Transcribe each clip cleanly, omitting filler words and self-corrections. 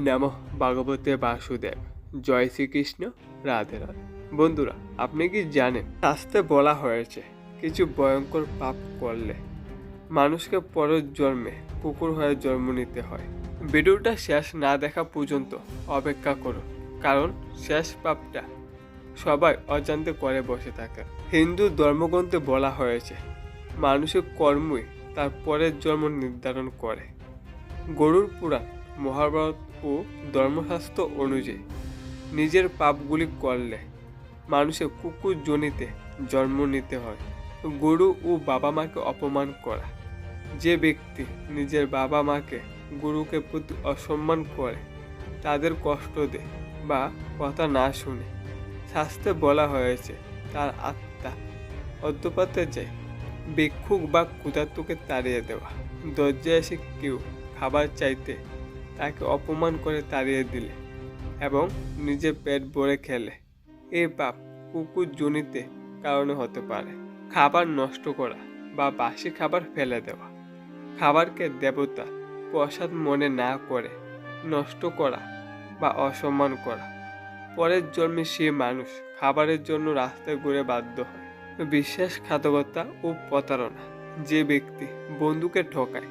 নমঃ ভাগবতে বাসুদেব। জয় শ্রীকৃষ্ণ। রাধে রাধে। বন্ধুরা, আপনি কি জানেন শাস্ত্রে বলা হয়েছে কিছু ভয়ঙ্কর পাপ করলে মানুষকে পরের জন্মে কুকুর হয়ে জন্ম নিতে হয়। ভিডিওটা শেষ না দেখা পর্যন্ত অপেক্ষা করুন, কারণ শেষ পাপটা সবাই অজান্তে করে বসে থাকে। হিন্দু ধর্মগ্রন্থে বলা হয়েছে মানুষের কর্মই তার পরের জন্ম নির্ধারণ করে। গরুড় পুরাণ, মহাভারত ও ধর্মশাস্ত্র অনুযায়ী নিজের পাপগুলি করলে মানুষের কুকুর যোনিতে জন্ম নিতে হয়। গরু ও বাবা মাকে অপমান করা, যে ব্যক্তি নিজের বাবা মাকে গুরুকে প্রতি অসম্মান করে, তাদের কষ্ট দেয় বা কথা না শুনে, শাস্ত্রে বলা হয়েছে তার আত্মা অধ্যপাতে যায়। ভিক্ষুক বা ক্ষুধার্তকে তাড়িয়ে দেওয়া, দরজায় এসে কেউ খাবার চাইতে তাকে অপমান করে তাড়িয়ে দিলে এবং নিজের পেট ভরে খেলে, এই পাপ কুকুর যোনিতে কারণে হতে পারে। খাবার নষ্ট করা বা বাসি খাবার ফেলে দেওয়া, খাবারকে দেবতা প্রসাদ মনে না করে নষ্ট করা বা অসম্মান করা, পরের জন্মে সে মানুষ খাবারের জন্য রাস্তায় ঘুরে বাধ্য হয়। বিশ্বাসঘাতকতা ও প্রতারণা, যে ব্যক্তি বন্ধুকে ঠকায়,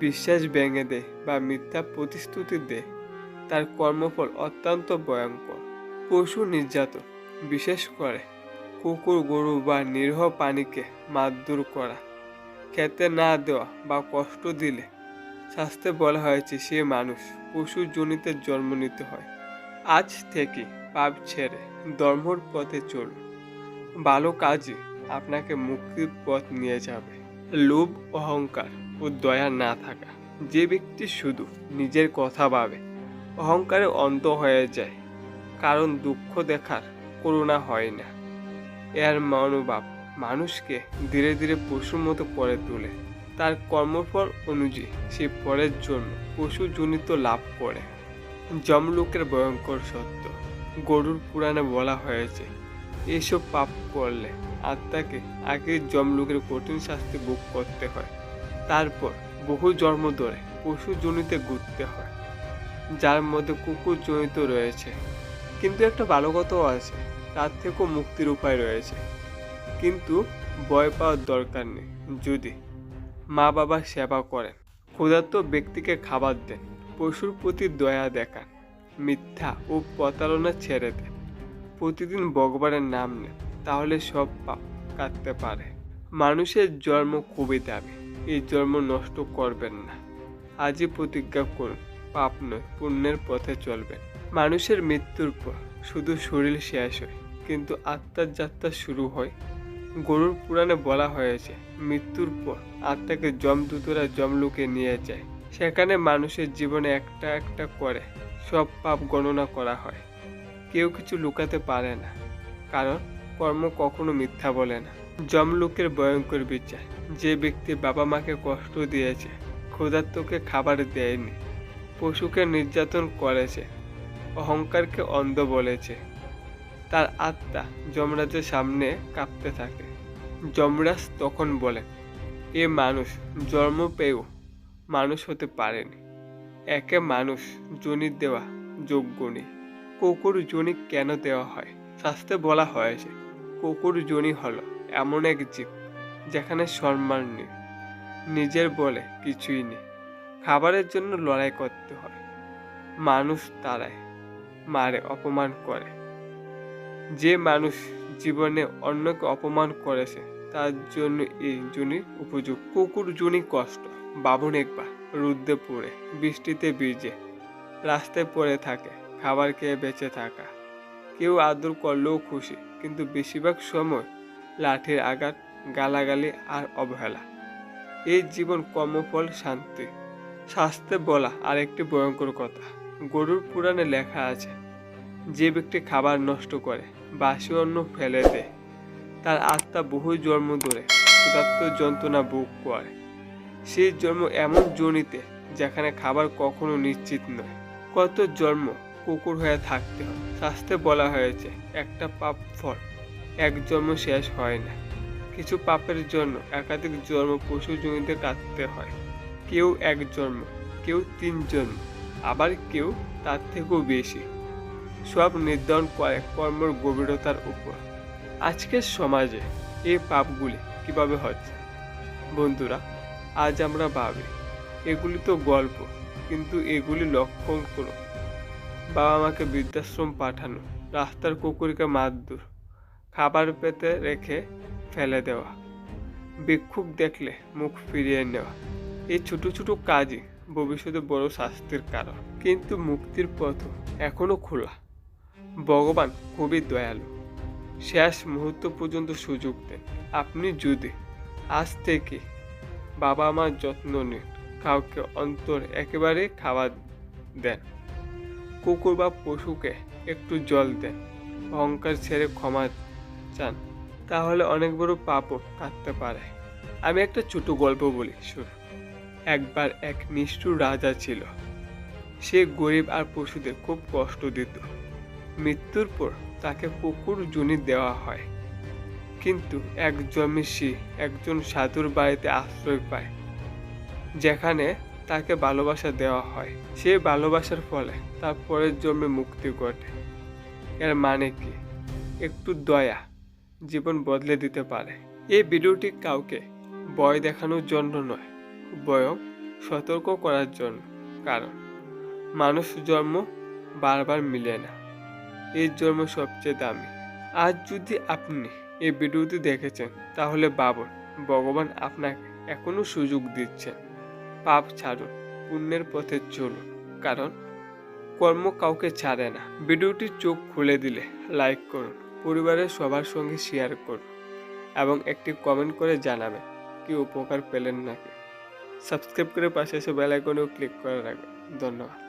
বিশ্বাস ভেঙে দেয় বা মিথ্যা প্রতিশ্রুতি দেয়, তার কর্মফল অত্যন্ত ভয়ঙ্কর। পশু নির্যাতন, বিশেষ করে কুকুর, গরু বা নিরীহ প্রাণীকে মারধর করা, খেতে না দেওয়া বা কষ্ট দিলে শাস্ত্রে বলা হয়েছে সে মানুষ পশু যোনিতে জন্ম নিতে হয়। আজ থেকে পাপ ছেড়ে ধর্মর পথে চলুন, ভালো কাজই আপনাকে মুক্তির পথ নিয়ে যাবে। লোভ, অহংকার ও দয়া না থাকা, যে ব্যক্তি শুধু নিজের কথা ভাবে অহংকারে অন্ধ হয়ে যায়, কারণ দুঃখ দেখার করুণা হয় না। এর মনোভাব মানুষকে ধীরে ধীরে পশুর মতো করে তোলে। তার কর্মফল অনুযায়ী সে পরের জন্য পশু জনিত লাভ করে। যমলোকের ভয়ঙ্কর সত্য, গরুড় পুরাণে বলা হয়েছে এইসব পাপ করলে আত্মাকে আগে যমলোকের কঠিন শাস্তি ভোগ করতে হয়, তারপর বহু জন্ম ধরে পশু জনিতে ঘুরতে হয়, যার মধ্যে কুকুর জনিত রয়েছে। কিন্তু একটা ভালো কথাও আছে, তার থেকেও মুক্তির উপায় রয়েছে। কিন্তু ভয় পাওয়ার দরকার নেই। যদি মা বাবার সেবা করেন, ক্ষুধার্ত ব্যক্তিকে খাবার দেন, পশুর প্রতি দয়া দেখান, মিথ্যা ও প্রতারণা ছেড়ে দেন, প্রতিদিন ভগবানের নাম নেন, তাহলে সব পাপ কাটতে পারে। মানুষের জন্ম খুবই দামি, এই জন্ম নষ্ট করবেন না। আজই প্রতিজ্ঞা করুন, পাপ নয় পুণ্যের পথে চলবেন। মানুষের মৃত্যুর পর শুধু শরীর শেষ হয়, কিন্তু আত্মার যাত্রা শুরু হয়। গরুড় পুরাণে বলা হয়েছে মৃত্যুর পর আত্মাকে যমদূতরা যমলোকে নিয়ে যায়। সেখানে মানুষের জীবনে একটা একটা করে সব পাপ গণনা করা হয়। কেউ কিছু লুকাতে পারে না, কারণ কর্ম কখনো মিথ্যা বলে না। যমলোকের ভয়ঙ্কর বিচার, যে ব্যক্তি বাবা মাকে কষ্ট দিয়েছে, ক্ষুধার্তকে খাবার দেয়নি, পশুকে নির্যাতন করেছে, অহংকারকে অন্ধ বলেছে, তার আত্মা যমরাজের সামনে কাঁপতে থাকে। যমরাজ তখন বলেন, এ মানুষ জন্ম পেয়েও মানুষ হতে পারেনি, একে মানুষ যোনি দেওয়া যোগ্য নেই। কুকুর যোনি কেন দেওয়া হয়? শাস্ত্রে বলা হয়েছে কুকুর যোনি হলো এমন এক জীব যেখানে সম্মান নেই, নিজের বলে কিছুই নেই, খাবারের জন্য লড়াই করতে হয়, মানুষ তাড়ায়, মারে, অপমান করে। যে মানুষ জীবনে অন্যকে অপমান করেছে তার জন্য এই যোনি উপযুক্ত। কুকুর যোনি কষ্ট, বাবন একবার রুদ্রে পড়ে, বৃষ্টিতে ভিজে, রাস্তায় পড়ে থাকে, খাবার খেয়ে বেঁচে থাকা, কেউ আদর করলেও খুশি, কিন্তু বেশিরভাগ সময় লাঠির আঘাত, গালাগালি আর অবহেলা। এই জীবন কর্মফল শান্তি। শাস্ত্রে বলা আরেকটি ভয়ঙ্কর কথা, গরুড় পুরাণে লেখা আছে যে ব্যক্তি খাবার নষ্ট করে, বাসি অন্ন ফেলে দেয়, তার আত্মা বহু জন্ম ধরে ক্ষুধার্ত যন্ত্রণা ভোগ করে। সেই জন্ম এমন যোনিতে যেখানে খাবার কখনো নিশ্চিত নয়। কত জন্ম কুকুর হয়ে থাকতে হয়। শাস্ত্রে বলা হয়েছে একটা পাপ ফল এক জন্ম শেষ হয় না। কিছু পাপের জন্য একাধিক জন্ম পশু জনিতে কাটতে হয়। কেউ এক জন্ম, কেউ 3 জন্ম, আবার কেউ তার থেকেও বেশি। সব নির্ধারণ করে কর্মের গভীরতার উপর। আজকের সমাজে এই পাপগুলি কিভাবে হচ্ছে? বন্ধুরা, আজ আমরা ভাবি এগুলি তো গল্প, কিন্তু এগুলি লক্ষণ করো। বাবা মাকে বৃদ্ধাশ্রম পাঠানো, রাস্তার কুকুরকে মারধর, খাবার পেতে রেখে ফেলে দেওয়া, ভিক্ষুক দেখলে মুখ ফিরিয়ে নেওয়া। এই ছোট ছোট কাজই ভবিষ্যতে বড় শাস্তির কারণ। কিন্তু মুক্তির পথ এখনো খোলা। ভগবান খুবই দয়ালু, শেষ মুহূর্ত পর্যন্ত সুযোগ দেন। আপনি যদি আজ থেকে বাবা মার যত্ন নিন, কাউকে অন্তর একেবারে খাবার দেন, কুকুর বা পশুকে একটু জল দেন, অহংকার ছেড়ে ক্ষমা চান, তাহলে অনেক বড় পাপও কাটতে পারে। আমি একটা ছোট গল্প বলি, শুন। একবার এক নিষ্ঠুর রাজা ছিল। সে গরিব আর পশুদের খুব কষ্ট দিত। মৃত্যুর পর তাকে কুকুর জুনি দেওয়া হয়। কিন্তু এক জন্মে একজন সাধুর বাড়িতে আশ্রয় পায়, যেখানে তাকে ভালোবাসা দেওয়া হয়। সে ভালোবাসার ফলে তার পরের জন্মে মুক্তি ঘটে। এর মানে কি? একটু দয়া জীবন বদলে দিতে পারে। এই ভিডিওটি কাউকে ভয় দেখানোর জন্য নয়, বরং সতর্ক করার জন্য। কারণ মানুষ জন্ম বারবার মিলে না, এই জন্ম সবচেয়ে দামি। আজ যদি আপনি এই ভিডিওটি দেখেছেন, তাহলে ভাবুন, ভগবান আপনাকে এখনো সুযোগ দিচ্ছেন। পাপ ছাড়ুন, পুণ্যের পথে চলুন, কারণ কর্ম কাউকে ছাড়ে না। ভিডিওটি চোখ খুলে দিলে লাইক করুন, পরিবারের সবার সঙ্গে শেয়ার করুন এবং একটি কমেন্ট করে জানাবেন কি উপকার পেলেন নাকি। সাবস্ক্রাইব করে পাশে এসে বেল আইকনেও ক্লিক করে রাখবেন। ধন্যবাদ।